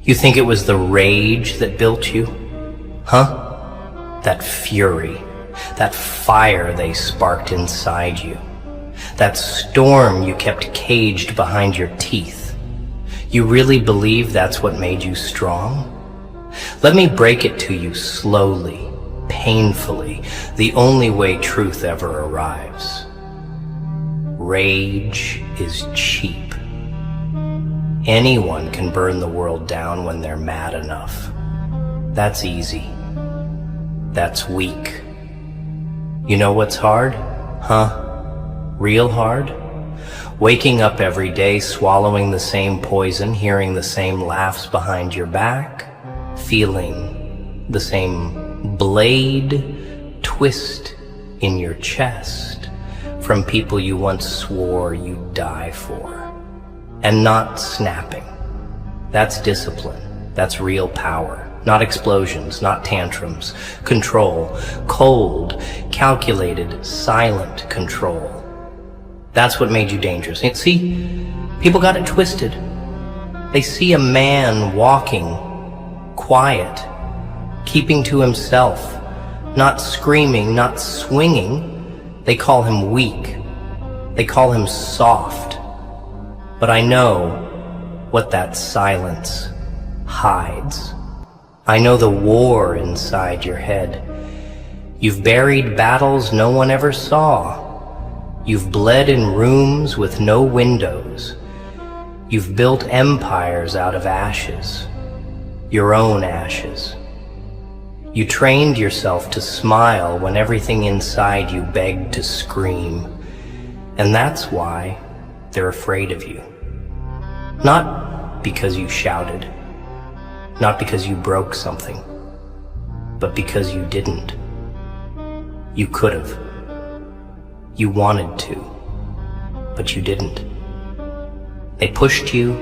You think it was the rage that built you? Huh? That fury, that fire they sparked inside you, that storm you kept caged behind your teeth. You really believe that's what made you strong? Let me break it to you slowly, painfully, the only way truth ever arrives. Rage is cheap. Anyone can burn the world down when they're mad enough. That's easy. That's weak. You know what's hard? Huh? Real hard? Waking up every day, swallowing the same poison, hearing the same laughs behind your back, feeling the same blade twist in your chest from people you once swore you'd die for. And not snapping. That's discipline. That's real power. Not explosions, not tantrums. Control. Cold, calculated, silent control. That's what made you dangerous. See, people got it twisted. They see a man walking, quiet, keeping to himself, not screaming, not swinging. They call him weak. They call him soft. But I know what that silence hides. I know the war inside your head. You've buried battles no one ever saw. You've bled in rooms with no windows. You've built empires out of ashes, your own ashes. You trained yourself to smile when everything inside you begged to scream. And that's why they're afraid of you. Not because you shouted, not because you broke something, but because you didn't. You could have. You wanted to, but you didn't. They pushed you,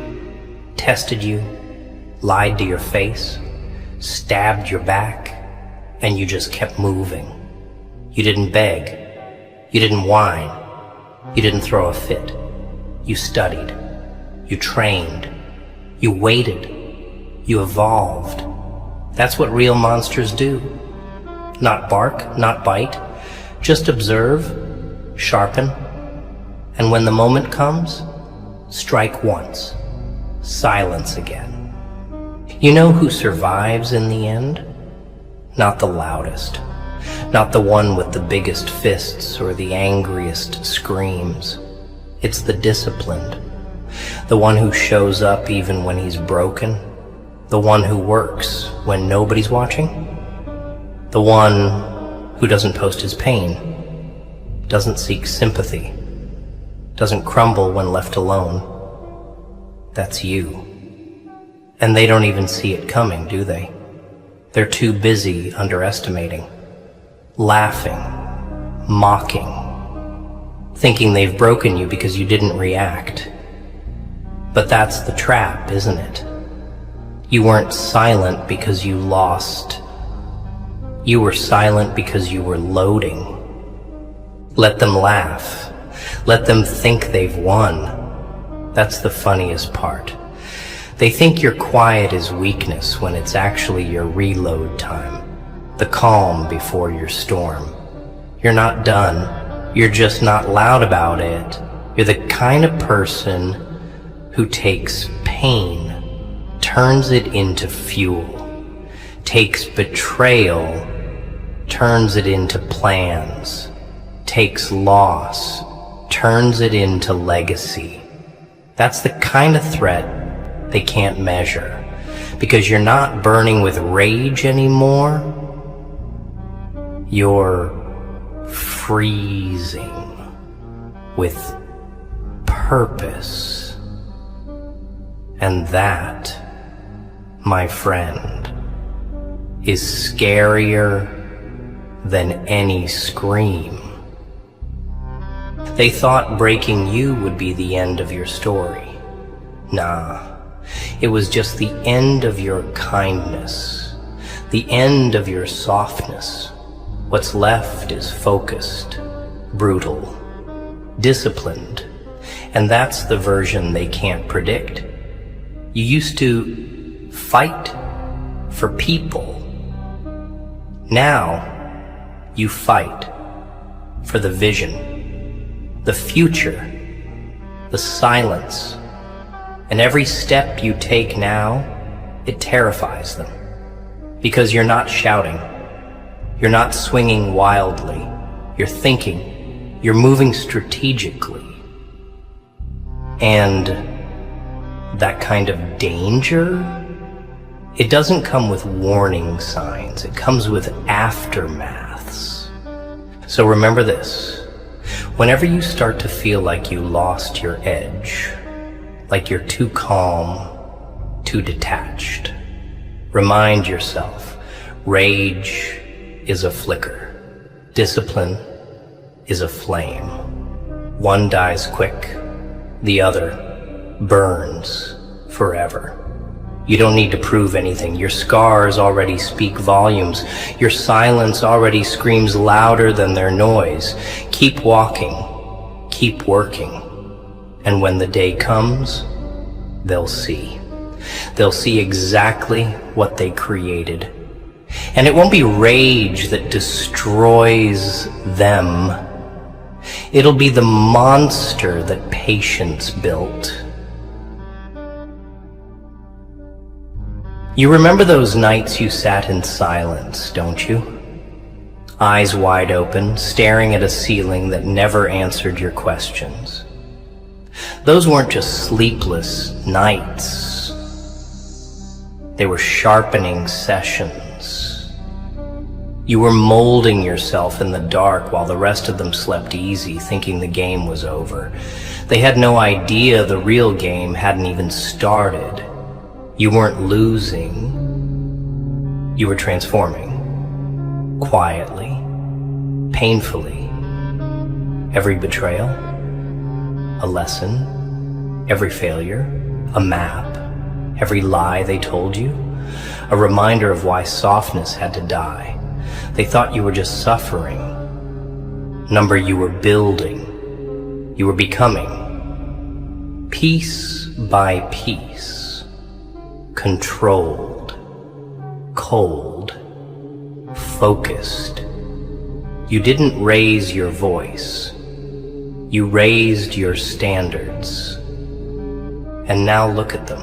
tested you, lied to your face, stabbed your back, and you just kept moving. You didn't beg. You didn't whine. You didn't throw a fit. You studied. You trained. You waited. You evolved. That's what real monsters do. Not bark, not bite. Just observe, sharpen, and when the moment comes, strike once. Silence again. You know who survives in the end? Not the loudest. Not the one with the biggest fists or the angriest screams. It's the disciplined. The one who shows up even when he's broken. The one who works when nobody's watching. The one who doesn't post his pain. Doesn't seek sympathy. Doesn't crumble when left alone. That's you. And they don't even see it coming, do they? They're too busy underestimating, laughing, mocking, thinking they've broken you because you didn't react. But that's the trap, isn't it? You weren't silent because you lost. You were silent because you were loading. Let them laugh. Let them think they've won. That's the funniest part. They think your quiet is weakness when it's actually your reload time, the calm before your storm. You're not done. You're just not loud about it. You're the kind of person who takes pain, turns it into fuel, takes betrayal, turns it into plans, takes loss, turns it into legacy. That's the kind of threat they can't measure, because you're not burning with rage anymore. You're freezing with purpose. And that, my friend, is scarier than any scream. They thought breaking you would be the end of your story. Nah. It was just the end of your kindness, the end of your softness. What's left is focused, brutal, disciplined, and that's the version they can't predict. You used to fight for people. Now you fight for the vision, the future, the silence. And every step you take now, it terrifies them. Because you're not shouting, you're not swinging wildly, you're thinking, you're moving strategically. And that kind of danger, it doesn't come with warning signs, it comes with aftermaths. So remember this, whenever you start to feel like you lost your edge, like you're too calm, too detached, remind yourself, rage is a flicker, discipline is a flame. One dies quick, the other burns forever. You don't need to prove anything. Your scars already speak volumes. Your silence already screams louder than their noise. Keep walking, keep working. And when the day comes, they'll see. They'll see exactly what they created. And it won't be rage that destroys them. It'll be the monster that patience built. You remember those nights you sat in silence, don't you? Eyes wide open, staring at a ceiling that never answered your questions. Those weren't just sleepless nights. They were sharpening sessions. You were molding yourself in the dark while the rest of them slept easy, thinking the game was over. They had no idea the real game hadn't even started. You weren't losing, you were transforming. Quietly, painfully. Every betrayal, a lesson. Every failure, a map. Every lie they told you, a reminder of why softness had to die. They thought you were just suffering. Number, you were building. You were becoming. Piece by piece. Controlled, cold, focused. You didn't raise your voice. You raised your standards. And now look at them,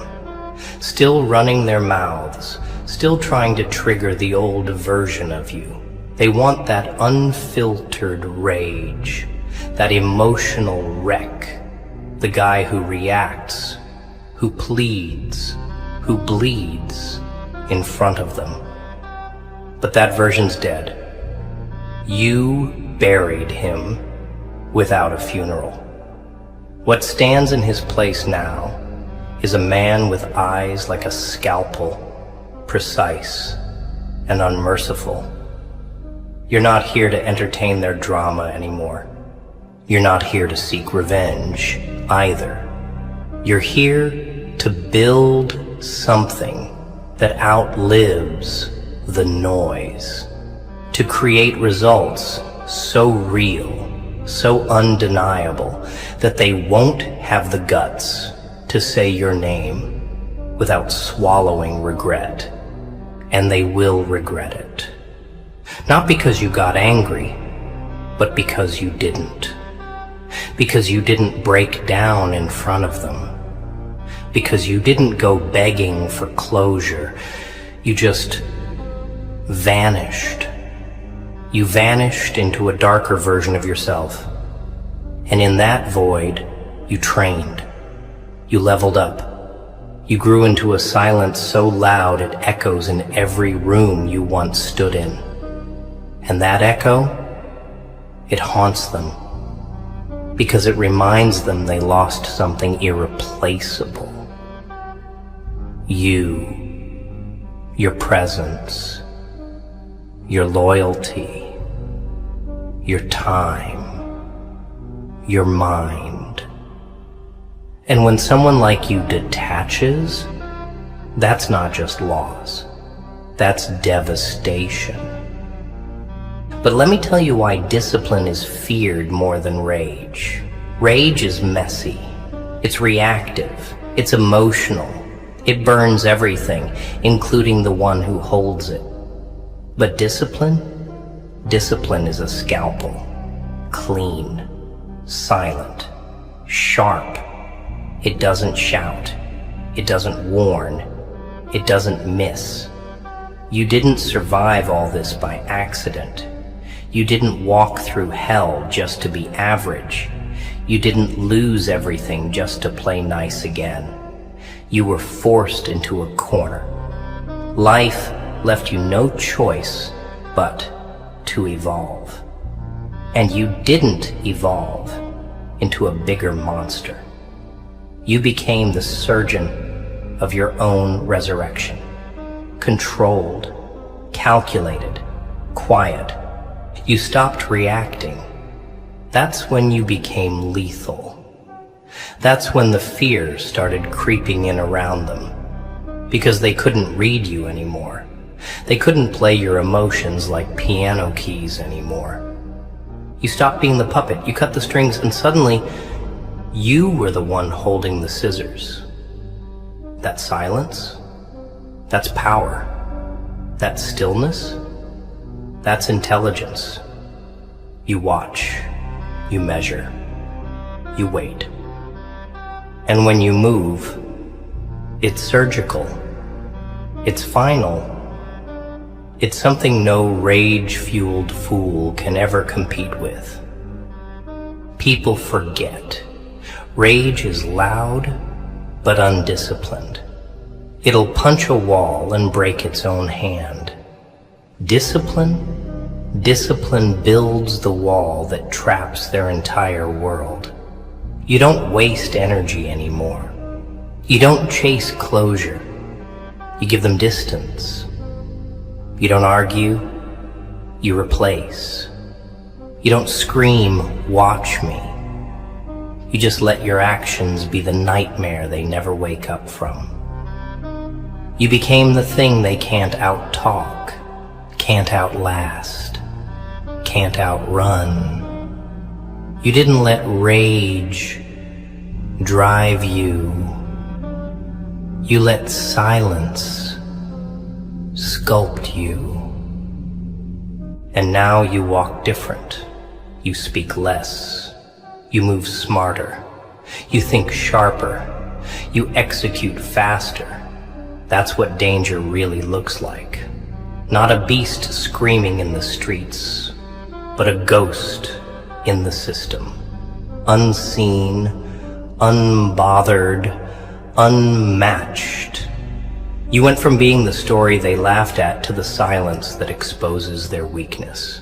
still running their mouths, still trying to trigger the old version of you. They want that unfiltered rage, that emotional wreck, the guy who reacts, who pleads, who bleeds in front of them. But that version's dead. You buried him without a funeral. What stands in his place now is a man with eyes like a scalpel, precise and unmerciful. You're not here to entertain their drama anymore. You're not here to seek revenge either. You're here to build something that outlives the noise, to create results so real, so undeniable, that they won't have the guts to say your name without swallowing regret. And they will regret it. Not because you got angry, but because you didn't. Because you didn't break down in front of them. Because you didn't go begging for closure. You just vanished. You vanished into a darker version of yourself. And in that void, you trained. You leveled up. You grew into a silence so loud it echoes in every room you once stood in. And that echo, it haunts them. Because it reminds them they lost something irreplaceable. You, your presence, your loyalty, your time, your mind. And when someone like you detaches, that's not just loss, that's devastation. But let me tell you why discipline is feared more than rage. Rage is messy, it's reactive, it's emotional. It burns everything, including the one who holds it. But discipline? Discipline is a scalpel. Clean, silent, sharp. It doesn't shout. It doesn't warn. It doesn't miss. You didn't survive all this by accident. You didn't walk through hell just to be average. You didn't lose everything just to play nice again. You were forced into a corner. Life left you no choice but to evolve. And you didn't evolve into a bigger monster. You became the surgeon of your own resurrection. Controlled, calculated, quiet. You stopped reacting. That's when you became lethal. That's when the fear started creeping in around them, because they couldn't read you anymore. They couldn't play your emotions like piano keys anymore. You stopped being the puppet, you cut the strings, and suddenly you were the one holding the scissors. That silence, that's power. That stillness, that's intelligence. You watch, you measure, you wait. And when you move, it's surgical, it's final. It's something no rage-fueled fool can ever compete with. People forget. Rage is loud, but undisciplined. It'll punch a wall and break its own hand. Discipline builds the wall that traps their entire world. You don't waste energy anymore. You don't chase closure. You give them distance. You don't argue. You replace. You don't scream, "Watch me." You just let your actions be the nightmare they never wake up from. You became the thing they can't out-talk, can't outlast, can't outrun. You didn't let rage drive you. You let silence sculpt you. And now you walk different. You speak less. You move smarter. You think sharper. You execute faster. That's what danger really looks like. Not a beast screaming in the streets, but a ghost in the system. Unseen, unbothered, unmatched. You went from being the story they laughed at to the silence that exposes their weakness.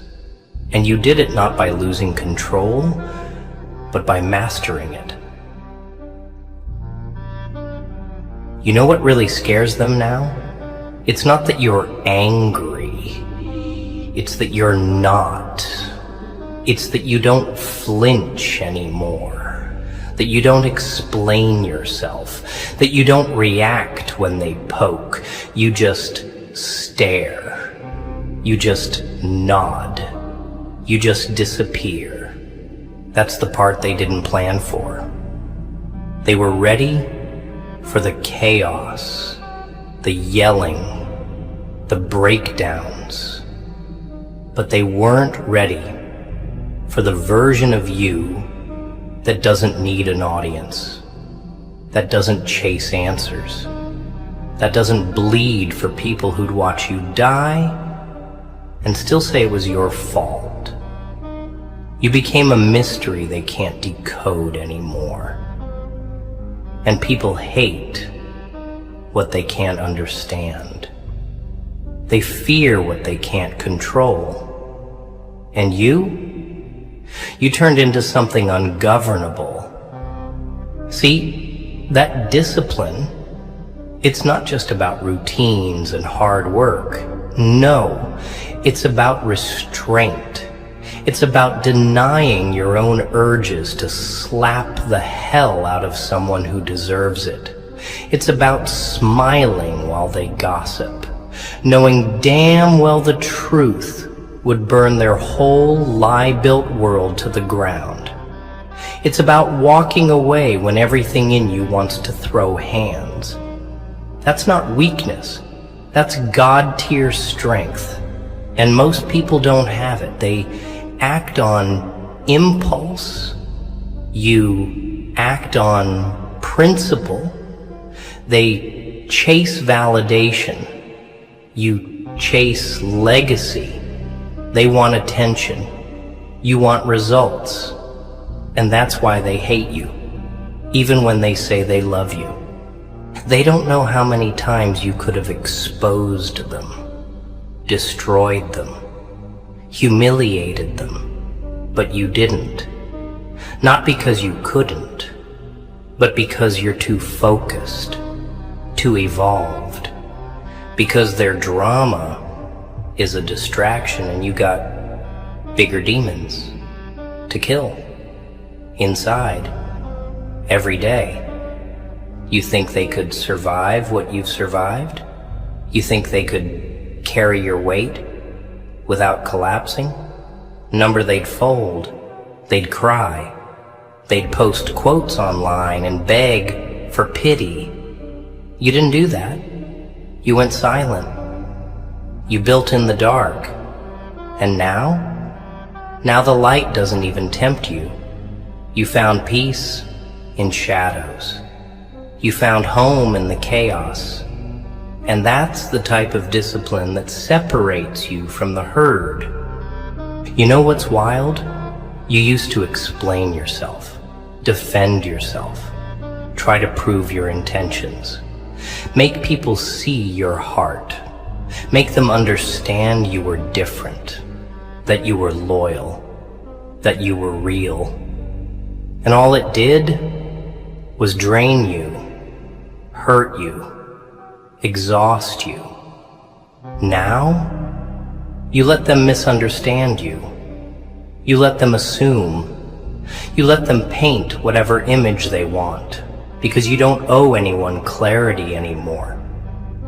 And you did it not by losing control, but by mastering it. You know what really scares them now? It's not that you're angry. It's that you're not. It's that you don't flinch anymore. That you don't explain yourself. That you don't react when they poke. You just stare. You just nod. You just disappear. That's the part they didn't plan for. They were ready for the chaos, the yelling, the breakdowns. But they weren't ready for the version of you that doesn't need an audience, that doesn't chase answers, that doesn't bleed for people who'd watch you die and still say it was your fault. You became a mystery they can't decode anymore. And people hate what they can't understand. They fear what they can't control. And you turned into something ungovernable. See, that discipline, it's not just about routines and hard work. No, it's about restraint. It's about denying your own urges to slap the hell out of someone who deserves it. It's about smiling while they gossip, knowing damn well the truth would burn their whole lie-built world to the ground. It's about walking away when everything in you wants to throw hands. That's not weakness. That's God-tier strength. And most people don't have it. They act on impulse. You act on principle. They chase validation. You chase legacy. They want attention. You want results. And that's why they hate you, even when they say they love you. They don't know how many times you could have exposed them, destroyed them, humiliated them, but you didn't. Not because you couldn't, but because you're too focused, too evolved, because their drama is a distraction and you got bigger demons to kill inside every day. You think they could survive what you've survived? You think they could carry your weight without collapsing? Number, they'd fold, they'd cry, they'd post quotes online and beg for pity. You didn't do that. You went silent. You built in the dark. And now the light doesn't even tempt you. You found peace in shadows. You found home in the chaos. And that's the type of discipline that separates you from the herd. You know what's wild? You used to explain yourself, defend yourself, try to prove your intentions, make people see your heart, make them understand you were different, that you were loyal, that you were real. And all it did was drain you, hurt you, exhaust you. Now, you let them misunderstand you. You let them assume. You let them paint whatever image they want, because you don't owe anyone clarity anymore.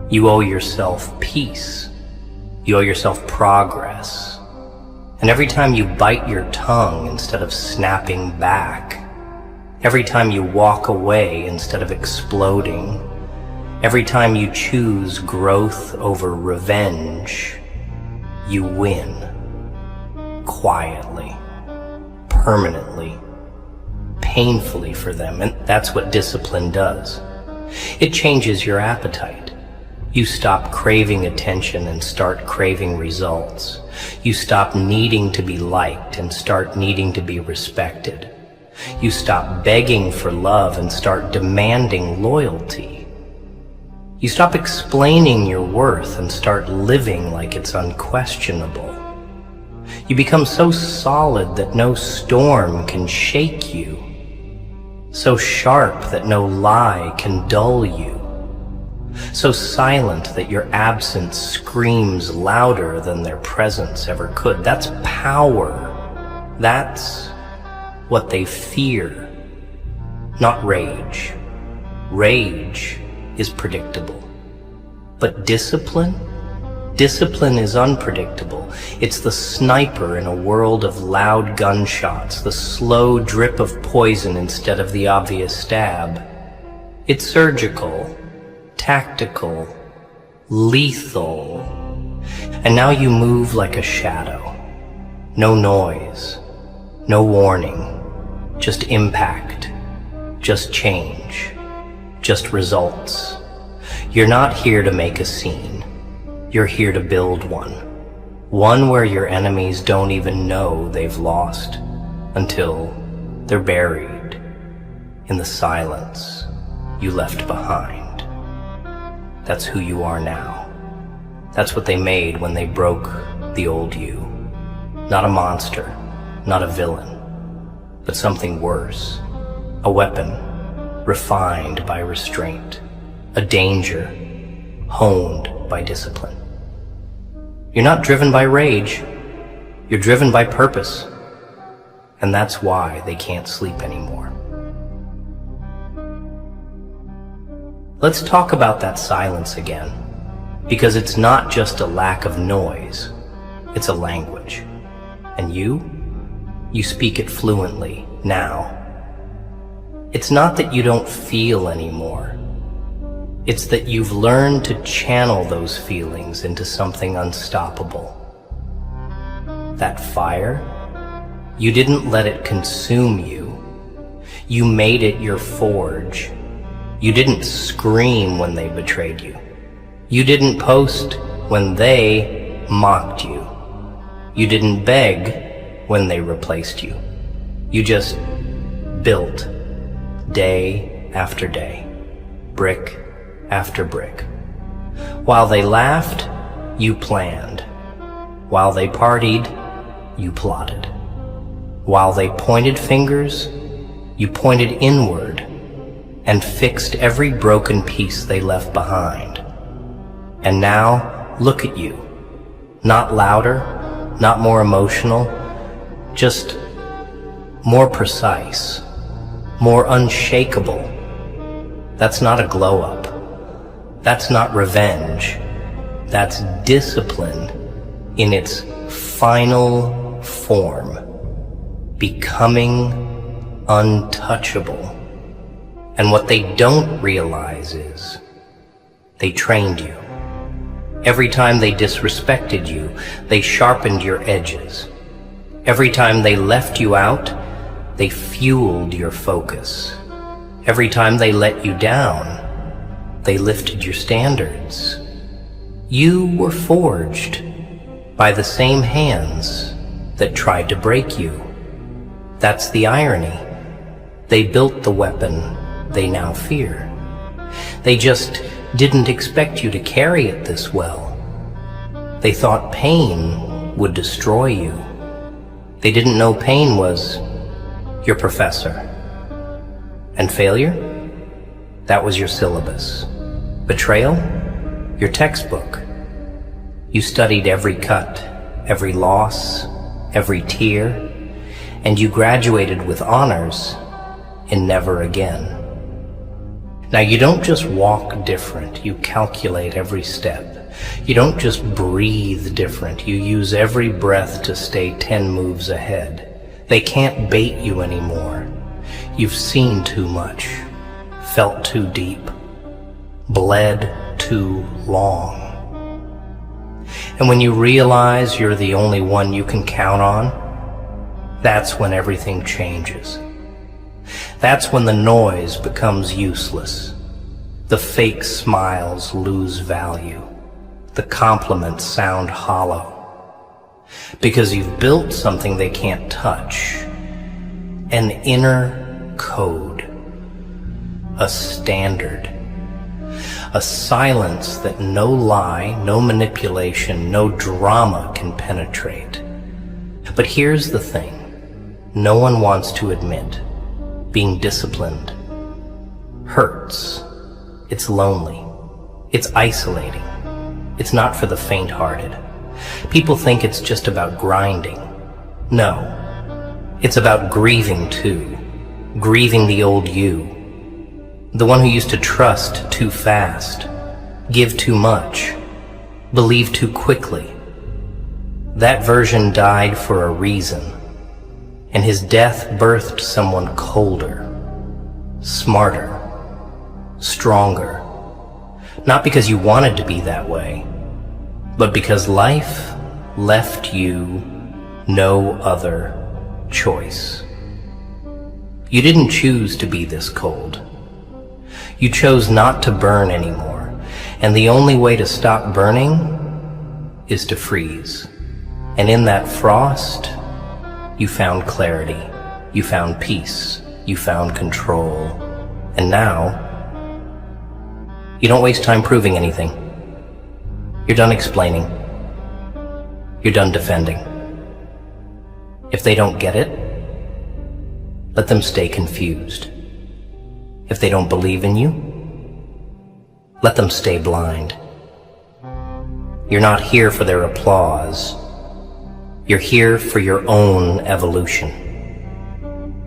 You owe yourself peace. You owe yourself progress. And every time you bite your tongue instead of snapping back, every time you walk away instead of exploding, every time you choose growth over revenge, you win. Quietly, permanently, painfully for them. And that's what discipline does. It changes your appetite. You stop craving attention and start craving results. You stop needing to be liked and start needing to be respected. You stop begging for love and start demanding loyalty. You stop explaining your worth and start living like it's unquestionable. You become so solid that no storm can shake you, so sharp that no lie can dull you, so silent that your absence screams louder than their presence ever could. That's power. That's what they fear, not rage. Rage is predictable, but discipline is unpredictable. It's the sniper in a world of loud gunshots, the slow drip of poison instead of the obvious stab. It's surgical, tactical, lethal. And now you move like a shadow. No noise, no warning, just impact, just change, just results. You're not here to make a scene. You're here to build one where your enemies don't even know they've lost until they're buried in the silence you left behind. That's who you are now. That's what they made when they broke the old you. Not a monster, not a villain, but something worse. A weapon refined by restraint, a danger honed by discipline. You're not driven by rage, you're driven by purpose. And that's why they can't sleep anymore. Let's talk about that silence again, because it's not just a lack of noise, it's a language. And you speak it fluently now. It's not that you don't feel anymore. It's that you've learned to channel those feelings into something unstoppable. That fire, you didn't let it consume you. You made it your forge. You didn't scream when they betrayed you. You didn't post when they mocked you. You didn't beg when they replaced you. You just built day after day, brick after brick. While they laughed, you planned. While they partied, you plotted. While they pointed fingers, you pointed inward and fixed every broken piece they left behind. And now, look at you. Not louder, not more emotional, just more precise, more unshakable. That's not a glow-up. That's not revenge. That's discipline in its final form, becoming untouchable. And what they don't realize is they trained you. Every time they disrespected you, they sharpened your edges. Every time they left you out, they fueled your focus. Every time they let you down, they lifted your standards. You were forged by the same hands that tried to break you. That's the irony. They built the weapon they now fear. They just didn't expect you to carry it this well. They thought pain would destroy you. They didn't know pain was your professor. And failure? That was your syllabus. Betrayal? Your textbook. You studied every cut, every loss, every tear, and you graduated with honors in never again. Now, you don't just walk different, you calculate every step. You don't just breathe different, you use every breath to stay 10 moves ahead. They can't bait you anymore. You've seen too much, felt too deep, bled too long. And when you realize you're the only one you can count on, that's when everything changes. That's when the noise becomes useless. The fake smiles lose value. The compliments sound hollow. Because you've built something they can't touch. An inner code. A standard. A silence that no lie, no manipulation, no drama can penetrate. But here's the thing. No one wants to admit. Being disciplined hurts. It's lonely. It's isolating. It's not for the faint-hearted. People think it's just about grinding. No. It's about grieving too. Grieving the old you. The one who used to trust too fast, give too much, believe too quickly. That version died for a reason. And his death birthed someone colder, smarter, stronger. Not because you wanted to be that way, but because life left you no other choice. You didn't choose to be this cold. You chose not to burn anymore, and the only way to stop burning is to freeze. And in that frost, you found clarity, you found peace, you found control, and now, you don't waste time proving anything. You're done explaining. You're done defending. If they don't get it, let them stay confused. If they don't believe in you, let them stay blind. You're not here for their applause. You're here for your own evolution.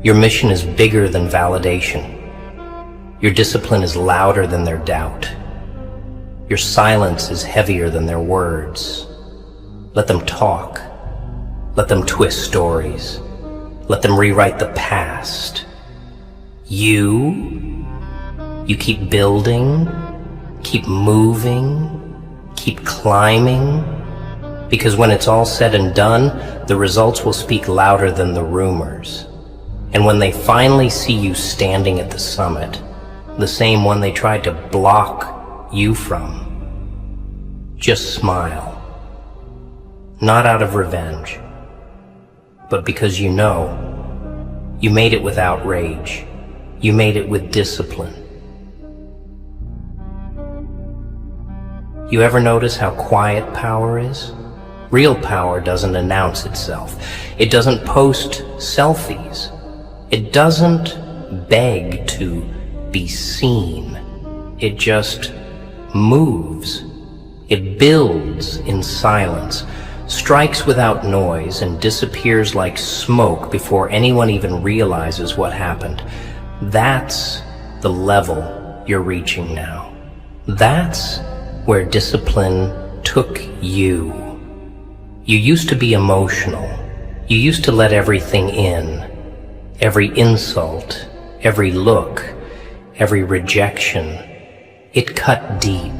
Your mission is bigger than validation. Your discipline is louder than their doubt. Your silence is heavier than their words. Let them talk. Let them twist stories. Let them rewrite the past. You keep building Keep moving, keep climbing, because when it's all said and done, the results will speak louder than the rumors. And when they finally see you standing at the summit, the same one they tried to block you from, just smile. Not out of revenge, but because you know you made it without rage. You made it with discipline. You ever notice how quiet power is? Real power doesn't announce itself. It doesn't post selfies. It doesn't beg to be seen. It just moves. It builds in silence, strikes without noise, and disappears like smoke before anyone even realizes what happened. That's the level you're reaching now. That's where discipline took you. You used to be emotional. You used to let everything in. Every insult, every look, every rejection. It cut deep.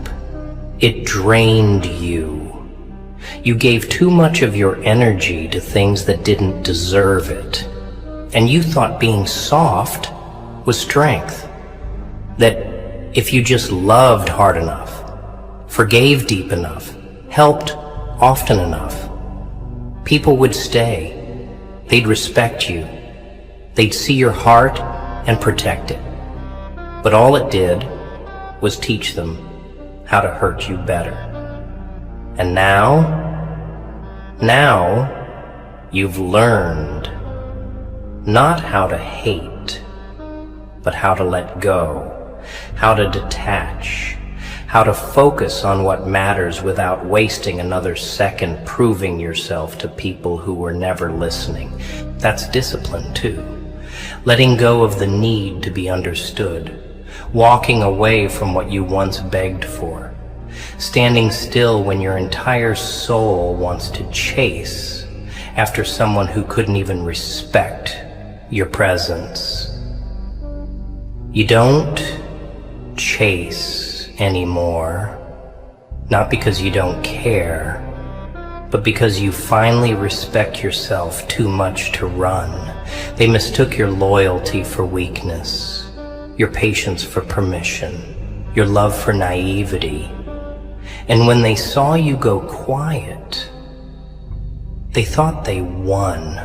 It drained you. You gave too much of your energy to things that didn't deserve it. And you thought being soft was strength. That if you just loved hard enough, forgave deep enough, helped often enough, people would stay. They'd respect you. They'd see your heart and protect it. But all it did was teach them how to hurt you better. And now you've learned not how to hate, but how to let go, how to detach, how to focus on what matters without wasting another second proving yourself to people who were never listening. That's discipline too. Letting go of the need to be understood, walking away from what you once begged for, standing still when your entire soul wants to chase after someone who couldn't even respect your presence. You don't chase anymore, not because you don't care, but because you finally respect yourself too much to run. They mistook your loyalty for weakness, your patience for permission, your love for naivety. And when they saw you go quiet, they thought they won.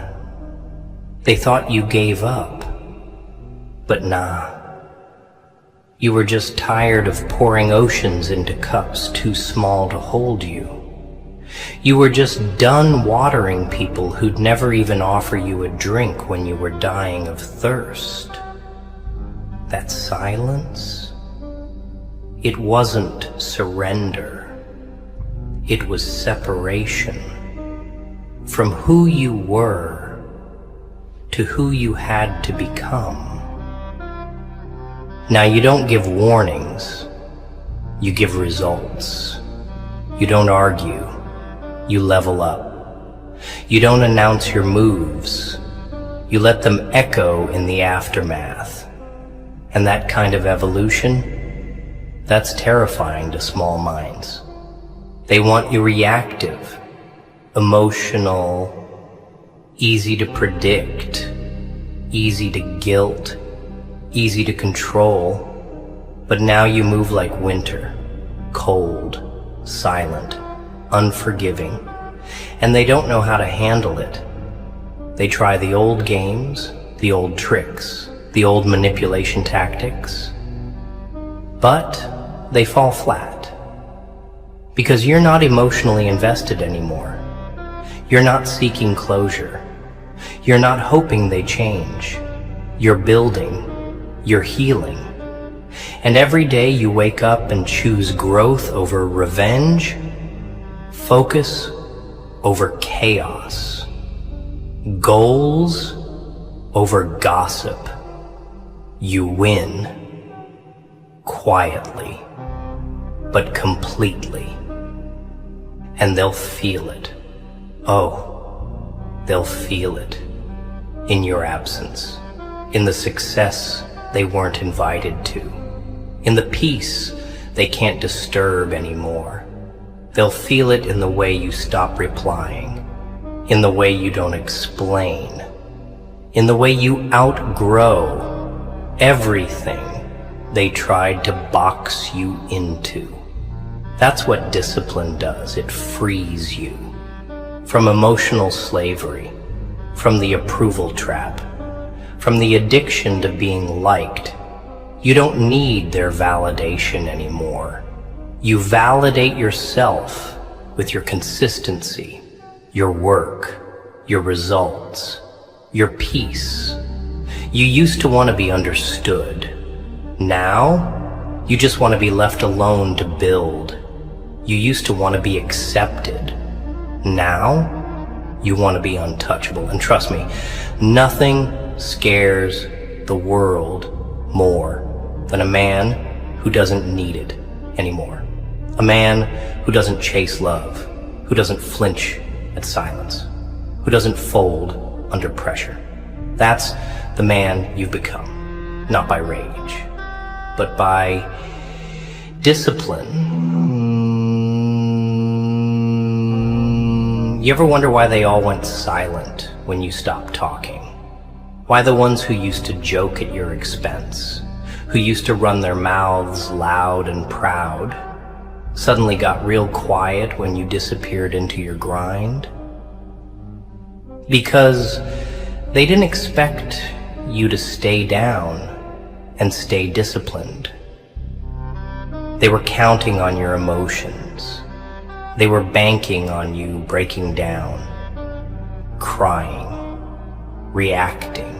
They thought you gave up. But nah. You were just tired of pouring oceans into cups too small to hold you. You were just done watering people who'd never even offer you a drink when you were dying of thirst. That silence, it wasn't surrender. It was separation from who you were to who you had to become. Now you don't give warnings, you give results. You don't argue, you level up. You don't announce your moves, you let them echo in the aftermath. And that kind of evolution, that's terrifying to small minds. They want you reactive, emotional, easy to predict, easy to guilt, easy to control. But now you move like winter, cold, silent, unforgiving, and they don't know how to handle it. They try the old games, the old tricks, the old manipulation tactics, but they fall flat. Because you're not emotionally invested anymore. You're not seeking closure. You're not hoping they change. You're building. You're healing. And every day you wake up and choose growth over revenge, focus over chaos, goals over gossip. You win quietly, but completely. And they'll feel it. Oh, they'll feel it in your absence, in the success they weren't invited to, in the peace they can't disturb anymore. They'll feel it in the way you stop replying, in the way you don't explain, in the way you outgrow everything they tried to box you into. That's what discipline does. It frees you from emotional slavery, from the approval trap, from the addiction to being liked. You don't need their validation anymore. You validate yourself with your consistency, your work, your results, your peace. You used to want to be understood. Now, you just want to be left alone to build. You used to want to be accepted. Now, you want to be untouchable. And trust me, nothing scares the world more than a man who doesn't need it anymore. A man who doesn't chase love, who doesn't flinch at silence, who doesn't fold under pressure. That's the man you've become, not by rage, but by discipline. You ever wonder why they all went silent when you stopped talking? Why the ones who used to joke at your expense, who used to run their mouths loud and proud, suddenly got real quiet when you disappeared into your grind? Because they didn't expect you to stay down and stay disciplined. They were counting on your emotions. They were banking on you breaking down, crying, reacting,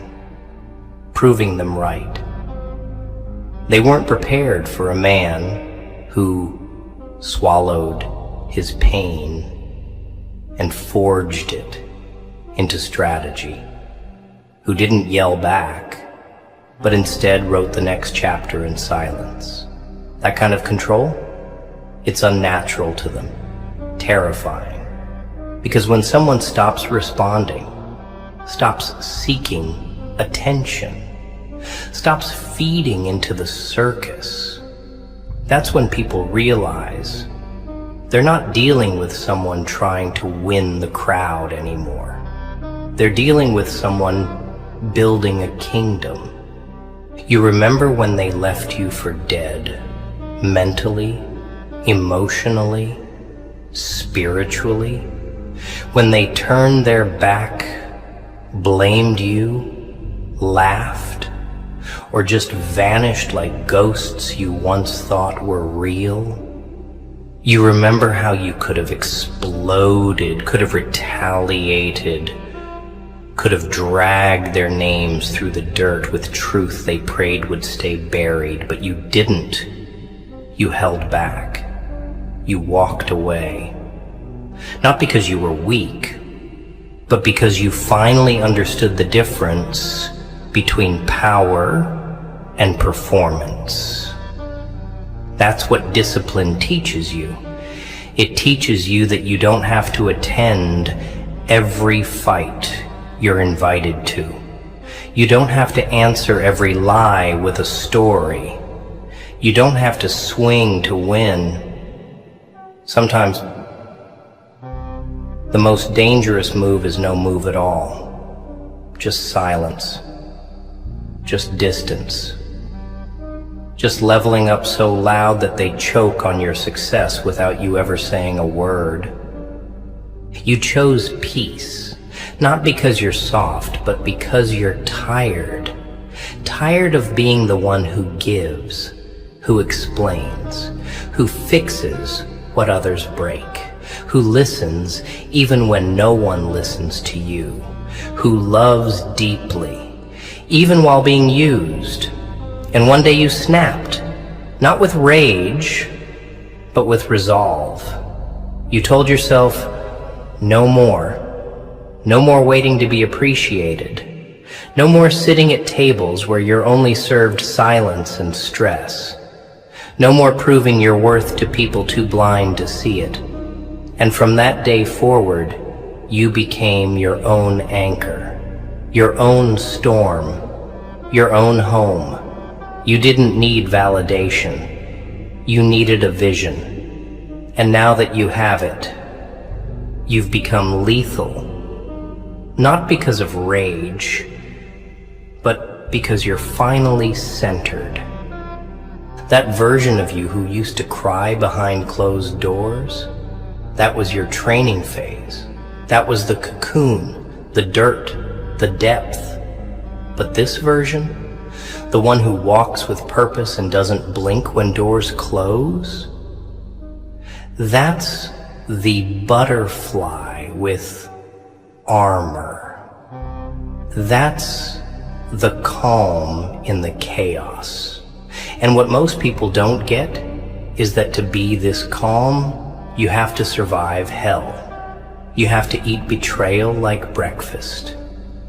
proving them right. They weren't prepared for a man who swallowed his pain and forged it into strategy, who didn't yell back, but instead wrote the next chapter in silence. That kind of control, it's unnatural to them, terrifying. Because when someone stops responding, stops seeking attention, stops feeding into the circus, that's when people realize they're not dealing with someone trying to win the crowd anymore. They're dealing with someone building a kingdom. You remember when they left you for dead, mentally, emotionally, spiritually? When they turned their back, blamed you, laughed, or just vanished like ghosts you once thought were real? You remember how you could have exploded, could have retaliated, could have dragged their names through the dirt with truth they prayed would stay buried, but you didn't. You held back. You walked away. Not because you were weak, but because you finally understood the difference between power and performance. That's what discipline teaches you. It teaches you that you don't have to attend every fight you're invited to. You don't have to answer every lie with a story. You don't have to swing to win. Sometimes the most dangerous move is no move at all. Just silence. Just distance. Just leveling up so loud that they choke on your success without you ever saying a word. You chose peace, not because you're soft, but because you're tired. Tired of being the one who gives, who explains, who fixes what others break, who listens even when no one listens to you, who loves deeply, even while being used. And one day you snapped, not with rage, but with resolve. You told yourself, no more. No more waiting to be appreciated. No more sitting at tables where you're only served silence and stress. No more proving your worth to people too blind to see it. And from that day forward, you became your own anchor, your own storm, your own home. You didn't need validation. You needed a vision. And now that you have it, you've become lethal. Not because of rage, but because you're finally centered. That version of you who used to cry behind closed doors, that was your training phase. That was the cocoon, the dirt, the depth. But this version, the one who walks with purpose and doesn't blink when doors close, that's the butterfly with armor. That's the calm in the chaos. And what most people don't get is that to be this calm, you have to survive hell. You have to eat betrayal like breakfast.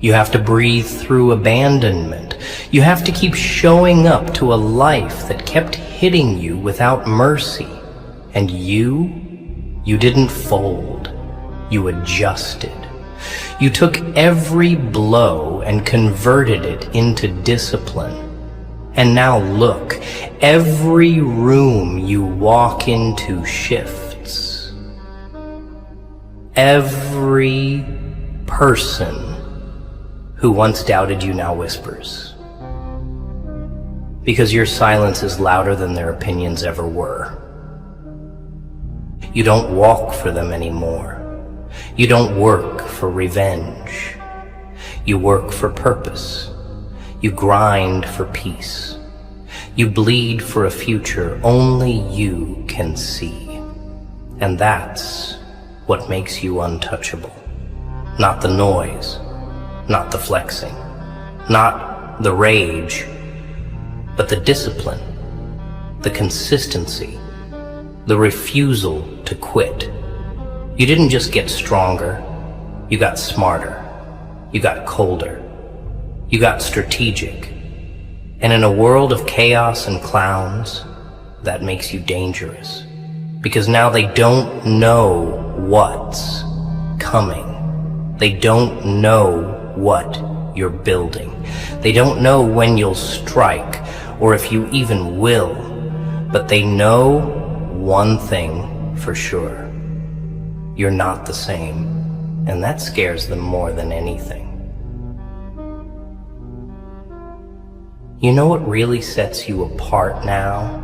You have to breathe through abandonment. You have to keep showing up to a life that kept hitting you without mercy. And you didn't fold. You adjusted. You took every blow and converted it into discipline. And now look, every room you walk into shifts. Every person who once doubted you now whispers. Because your silence is louder than their opinions ever were. You don't walk for them anymore. You don't work for revenge. You work for purpose. You grind for peace. You bleed for a future only you can see. And that's what makes you untouchable. Not the noise, not the flexing, not the rage, but the discipline, the consistency, the refusal to quit. You didn't just get stronger, you got smarter, you got colder, you got strategic. And in a world of chaos and clowns, that makes you dangerous. Because now they don't know what's coming. They don't know what you're building. They don't know when you'll strike, or if you even will. But they know one thing for sure. You're not the same, and that scares them more than anything. You know what really sets you apart now?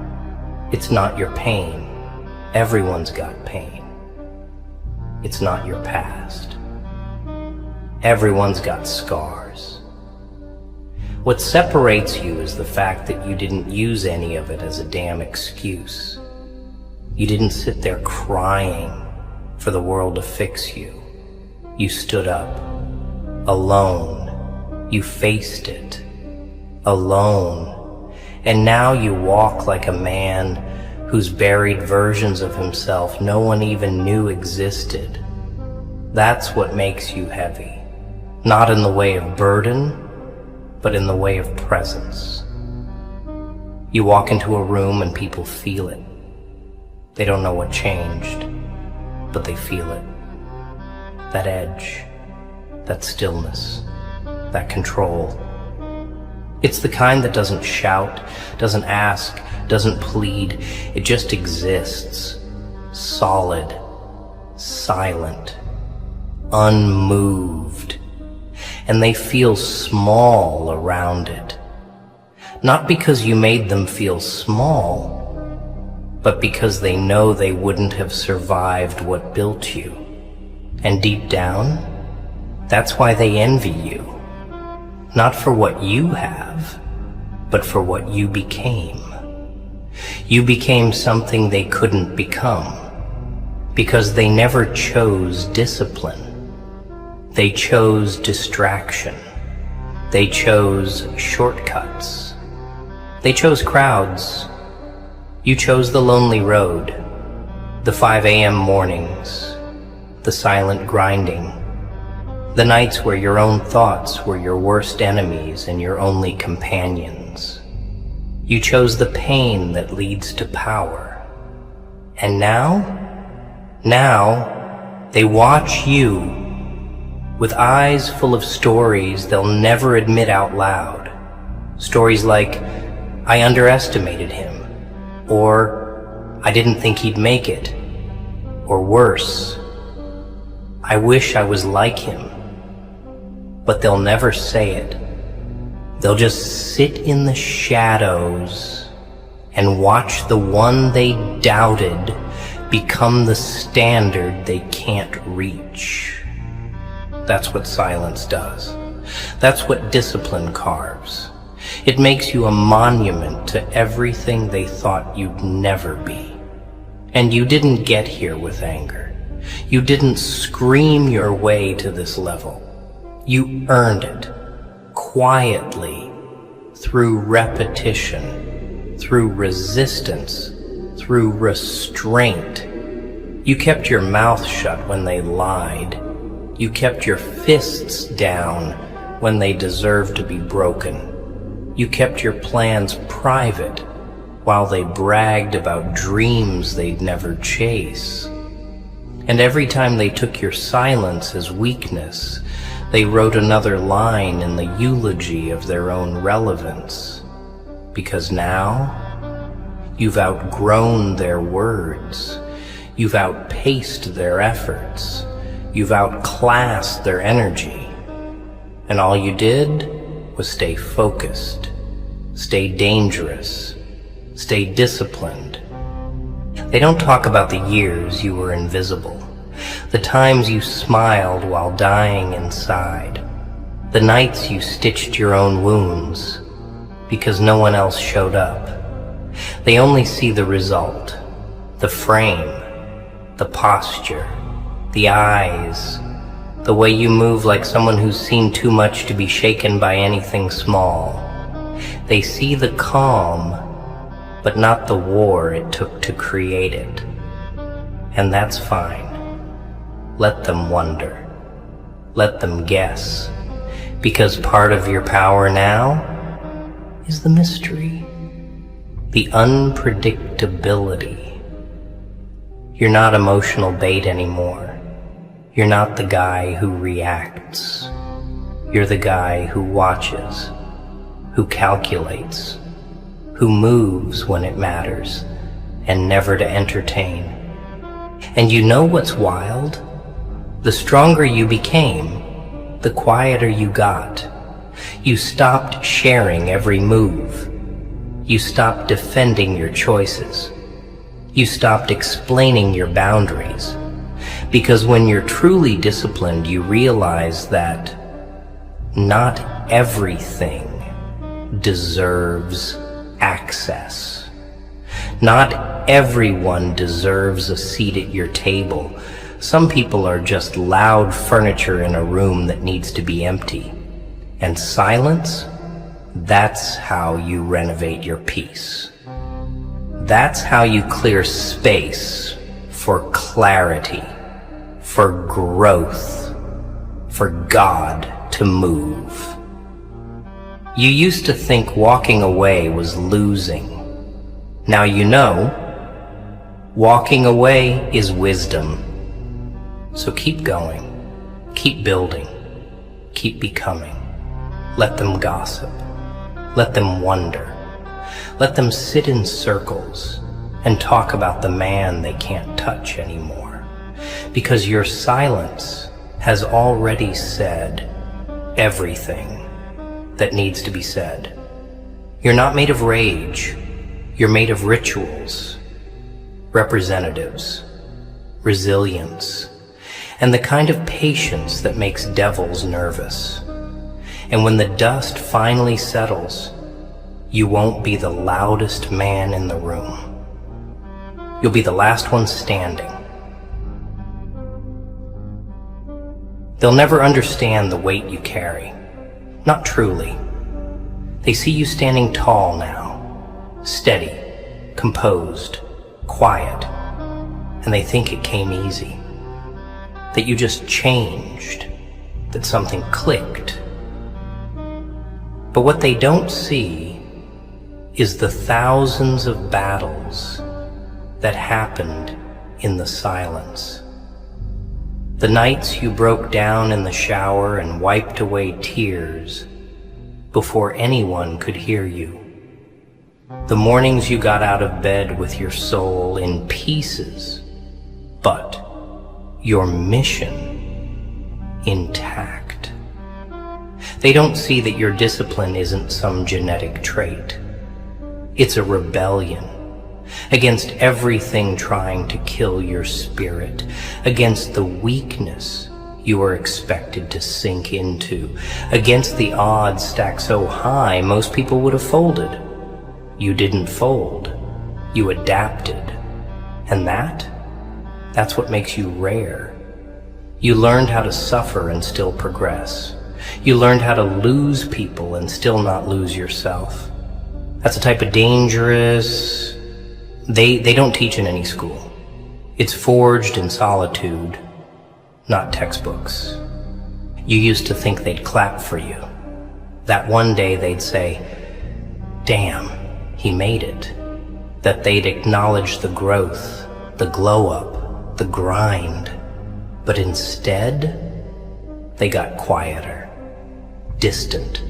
It's not your pain. Everyone's got pain. It's not your past. Everyone's got scars. What separates you is the fact that you didn't use any of it as a damn excuse. You didn't sit there crying for the world to fix you. You stood up, alone. You faced it, alone. And now you walk like a man whose buried versions of himself no one even knew existed. That's what makes you heavy. Not in the way of burden, but in the way of presence. You walk into a room and people feel it. They don't know what changed, but they feel it. That edge, that stillness, that control. It's the kind that doesn't shout, doesn't ask, doesn't plead. It just exists, solid, silent, unmoved. And they feel small around it. Not because you made them feel small, but because they know they wouldn't have survived what built you. And deep down, that's why they envy you. Not for what you have, but for what you became. You became something they couldn't become, because they never chose discipline. They chose distraction. They chose shortcuts. They chose crowds. You chose the lonely road, the 5 a.m. mornings, the silent grinding, the nights where your own thoughts were your worst enemies and your only companions. You chose the pain that leads to power. And now they watch you with eyes full of stories they'll never admit out loud. Stories like, I underestimated him, or I didn't think he'd make it. Or worse, I wish I was like him. But they'll never say it. They'll just sit in the shadows and watch the one they doubted become the standard they can't reach. That's what silence does. That's what discipline carves. It makes you a monument to everything they thought you'd never be. And you didn't get here with anger. You didn't scream your way to this level. You earned it, quietly, through repetition, through resistance, through restraint. You kept your mouth shut when they lied. You kept your fists down when they deserved to be broken. You kept your plans private while they bragged about dreams they'd never chase. And every time they took your silence as weakness, they wrote another line in the eulogy of their own relevance. Because now, you've outgrown their words. You've outpaced their efforts. You've outclassed their energy. And all you did was stay focused, stay dangerous, stay disciplined. They don't talk about the years you were invisible, the times you smiled while dying inside, the nights you stitched your own wounds because no one else showed up. They only see the result, the frame, the posture, the eyes, the way you move like someone who's seen too much to be shaken by anything small. They see the calm, but not the war it took to create it. And that's fine. Let them wonder. Let them guess. Because part of your power now is the mystery, the unpredictability. You're not emotional bait anymore. You're not the guy who reacts. You're the guy who watches, who calculates, who moves when it matters, and never to entertain. And you know what's wild? The stronger you became, the quieter you got. You stopped sharing every move. You stopped defending your choices. You stopped explaining your boundaries. Because when you're truly disciplined, you realize that not everything deserves access. Not everyone deserves a seat at your table. Some people are just loud furniture in a room that needs to be empty. And silence, that's how you renovate your peace. That's how you clear space for clarity, for growth, for God to move. You used to think walking away was losing. Now you know, walking away is wisdom. So keep going, keep building, keep becoming. Let them gossip, let them wonder, let them sit in circles and talk about the man they can't touch anymore. Because your silence has already said everything that needs to be said. You're not made of rage. You're made of rituals, representatives, resilience, and the kind of patience that makes devils nervous. And when the dust finally settles, you won't be the loudest man in the room. You'll be the last one standing. They'll never understand the weight you carry. Not truly. They see you standing tall now, steady, composed, quiet, and they think it came easy. That you just changed, that something clicked. But what they don't see is the thousands of battles that happened in the silence. The nights you broke down in the shower and wiped away tears before anyone could hear you. The mornings you got out of bed with your soul in pieces, but your mission intact. They don't see that your discipline isn't some genetic trait. It's a rebellion against everything trying to kill your spirit, against the weakness you are expected to sink into, against the odds stacked so high most people would have folded. You didn't fold. You adapted. And that's what makes you rare. You learned how to suffer and still progress. You learned how to lose people and still not lose yourself. That's a type of dangerous... They don't teach in any school. It's forged in solitude, not textbooks. You used to think they'd clap for you. That one day they'd say, "Damn, he made it." That they'd acknowledge the growth, the glow up, the grind. But instead, they got quieter, distant,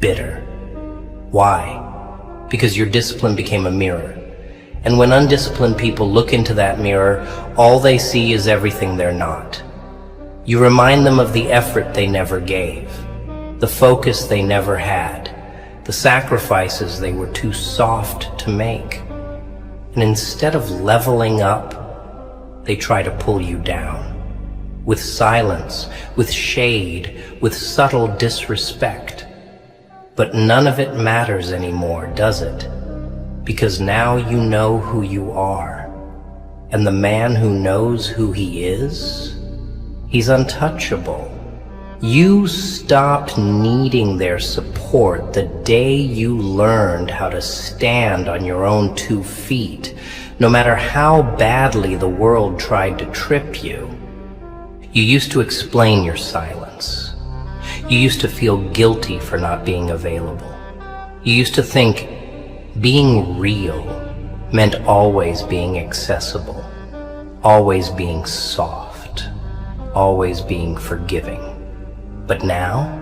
bitter. Why? Because your discipline became a mirror. And when undisciplined people look into that mirror, all they see is everything they're not. You remind them of the effort they never gave, the focus they never had, the sacrifices they were too soft to make. And instead of leveling up, they try to pull you down. With silence, with shade, with subtle disrespect. But none of it matters anymore, does it? Because now you know who you are. And the man who knows who he is, he's untouchable. You stopped needing their support the day you learned how to stand on your own 2 feet, no matter how badly the world tried to trip you. You used to explain your silence. You used to feel guilty for not being available. You used to think being real meant always being accessible, always being soft, always being forgiving. But now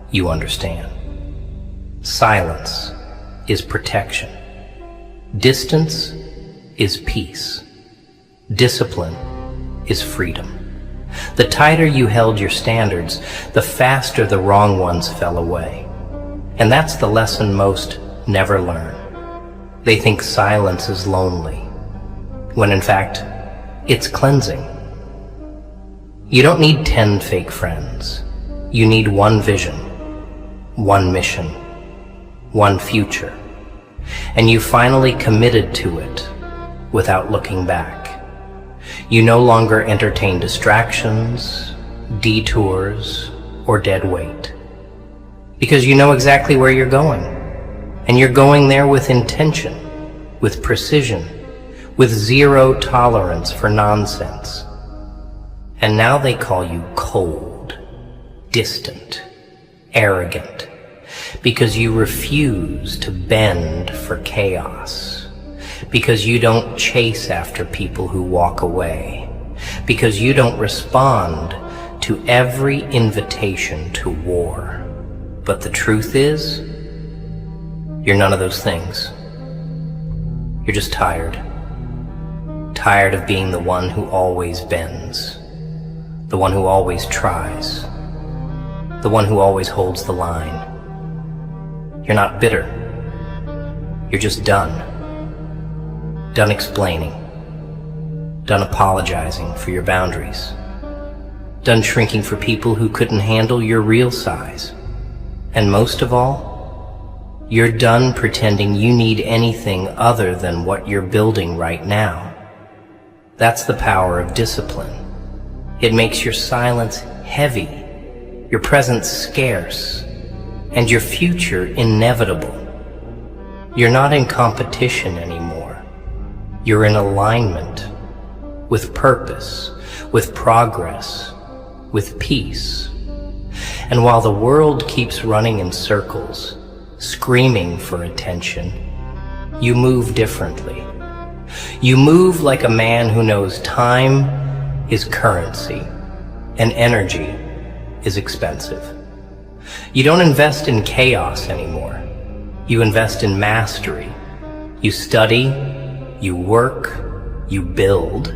you understand. Silence is protection. Distance is peace. Discipline is freedom. The tighter you held your standards, the faster the wrong ones fell away. And that's the lesson most never learn. They think silence is lonely, when in fact, it's cleansing. You don't need 10 fake friends. You need one vision, one mission, one future. And you finally committed to it without looking back. You no longer entertain distractions, detours, or dead weight. Because you know exactly where you're going. And you're going there with intention, with precision, with zero tolerance for nonsense. And now they call you cold, distant, arrogant, because you refuse to bend for chaos, because you don't chase after people who walk away, because you don't respond to every invitation to war. But the truth is, you're none of those things. You're just tired. Tired of being the one who always bends, the one who always tries, the one who always holds the line. You're not bitter. You're just done. Done explaining. Done apologizing for your boundaries. Done shrinking for people who couldn't handle your real size. And most of all, you're done pretending you need anything other than what you're building right now. That's the power of discipline. It makes your silence heavy, your presence scarce, and your future inevitable. You're not in competition anymore. You're in alignment, with purpose, with progress, with peace. And while the world keeps running in circles, screaming for attention, you move differently. You move like a man who knows time is currency and energy is expensive. You don't invest in chaos anymore. You invest in mastery. You study, you work, you build,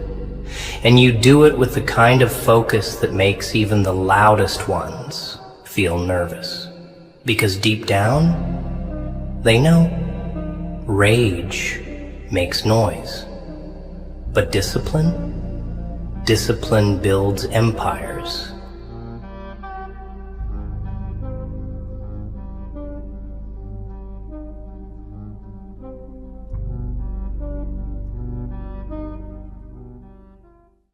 and you do it with the kind of focus that makes even the loudest ones feel nervous. Because deep down, they know rage makes noise. But discipline builds empires.